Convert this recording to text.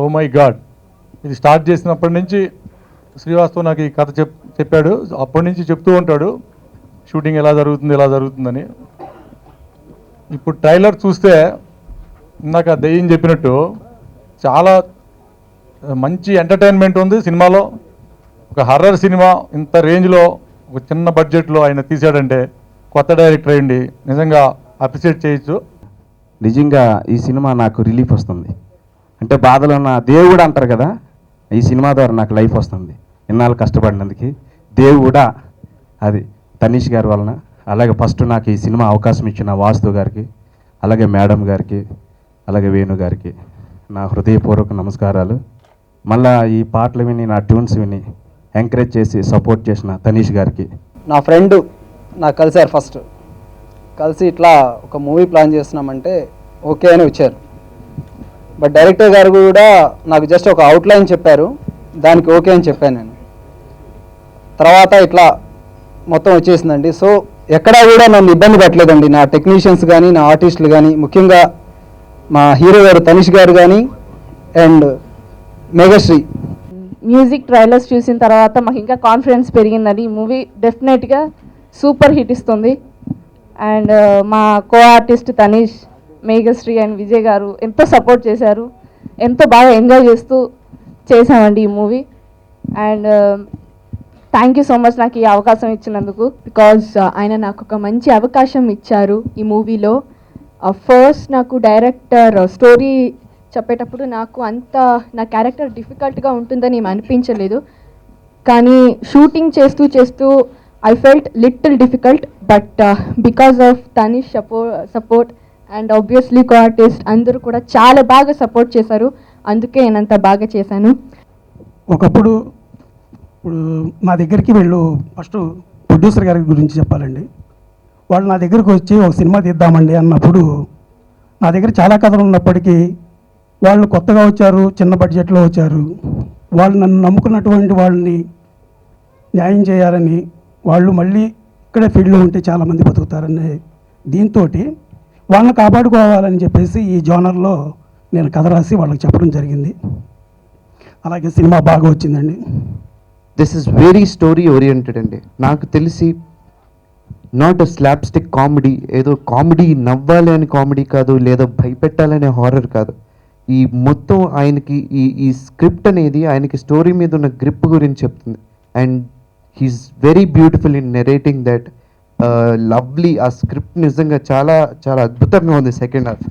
Oh my God, ఇది start చేసినప్పటి నుంచి శ్రీవాస్తవ్ నాకు ఈ కథ చెప్పాడు. అప్పటి నుంచి చెప్తూ ఉంటాడు షూటింగ్ ఎలా జరుగుతుందని. ఇప్పుడు ట్రైలర్ చూస్తే ఇందాక దెయ్యం చెప్పినట్టు చాలా మంచి ఎంటర్టైన్మెంట్ ఉంది సినిమాలో. ఒక హర్రర్ సినిమా ఇంత రేంజ్లో ఒక చిన్న బడ్జెట్లో ఆయన తీసాడంటే కొత్త డైరెక్టర్ అయ్యండి నిజంగా అప్రిషియేట్ చేయొచ్చు. నిజంగా ఈ సినిమా నాకు రిలీఫ్ వస్తుంది. అంటే బాధలో ఉన్న దేవుడు అంటారు కదా, ఈ సినిమా ద్వారా నాకు లైఫ్ వస్తుంది. ఇన్నాళ్ళు కష్టపడినందుకు దేవుడా అది తనీష్ గారి వలన. అలాగే ఫస్ట్ నాకు ఈ సినిమా అవకాశం ఇచ్చిన వాస్తు గారికి, అలాగే మేడం గారికి, అలాగే వేణు గారికి నా హృదయపూర్వక నమస్కారాలు. మళ్ళా ఈ పాటలు విని నా ట్యూన్స్ విని ఎంకరేజ్ చేసి సపోర్ట్ చేసిన తనీష్ గారికి. నా ఫ్రెండ్ నాకు కలిసారు, ఫస్ట్ కలిసి ఇట్లా ఒక మూవీ ప్లాన్ చేస్తున్నామంటే ఓకే అని వచ్చారు. బట్ డైరెక్టర్ గారు కూడా నాకు జస్ట్ ఒక అవుట్లైన్ చెప్పారు, దానికి ఓకే అని చెప్పాను నేను. తర్వాత ఇట్లా మొత్తం వచ్చేసిందండి. సో ఎక్కడా కూడా నన్ను ఇబ్బంది పెట్టలేదండి నా టెక్నీషియన్స్ కానీ, నా ఆర్టిస్టులు కానీ, ముఖ్యంగా మా హీరో గారు తనిష్ గారు కానీ అండ్ మేఘశ్రీ. మ్యూజిక్ ట్రైలర్స్ చూసిన తర్వాత మాకు ఇంకా కాన్ఫిడెన్స్ పెరిగిందని. ఈ మూవీ డెఫినెట్గా సూపర్ హిట్ ఇస్తుంది. అండ్ మా co artist Tanish, Meghashree and Vijay గారు ఎంతో సపోర్ట్ చేశారు. ఎంతో బాగా ఎంజాయ్ చేస్తూ చేసామండి ఈ movie. And thank you so much నాకు ఈ అవకాశం ఇచ్చినందుకు. బికాజ్ ఆయన నాకు ఒక మంచి అవకాశం ఇచ్చారు ఈ మూవీలో. ఫస్ట్ నాకు డైరెక్టర్ స్టోరీ చెప్పేటప్పుడు నాకు అంత నా క్యారెక్టర్ డిఫికల్ట్గా ఉంటుందని ఏమి అనిపించలేదు. కానీ షూటింగ్ చేస్తూ చేస్తూ I felt little difficult. But because of Tanish support and obviously co artist అందరూ కూడా చాలా బాగా సపోర్ట్ చేశారు. అందుకే నేను అంత బాగా చేశాను. ఒకప్పుడు ఇప్పుడు నా దగ్గరికి వెళ్ళు ఫస్ట్ ప్రొడ్యూసర్ గారి గురించి చెప్పాలండి. వాళ్ళు నా దగ్గరికి వచ్చి ఒక సినిమా తీద్దామండి అన్నప్పుడు నా దగ్గర చాలా కథలు ఉన్నప్పటికీ వాళ్ళు కొత్తగా వచ్చారు, చిన్న బడ్జెట్లో వచ్చారు. వాళ్ళు నన్ను నమ్ముకున్నటువంటి వాళ్ళని న్యాయం చేయాలని, వాళ్ళు మళ్ళీ ఇక్కడే ఫీల్డ్లో ఉంటే చాలామంది బతుకుతారనే దీంతో వాళ్ళని కాపాడుకోవాలని చెప్పేసి ఈ జోనర్లో నేను కథ రాసి వాళ్ళకి చెప్పడం జరిగింది. అలాగే సినిమా బాగా వచ్చిందండి. This is very story oriented అండి. నాకు తెలిసి not a slapstick comedy, ఏదో కామెడీ నవ్వాలి అని కామెడీ కాదు, లేదా భయపెట్టాలనే హారర్ కాదు. ఈ మొత్తం ఆయనకి ఈ స్క్రిప్ట్ అనేది ఆయనకి స్టోరీ మీద ఉన్న గ్రిప్ గురించి చెప్తుంది. And he's very beautiful in narrating that. Lovely. ఆ స్క్రిప్ట్ నిజంగా చాలా చాలా అద్భుతంగా ఉంది. Second half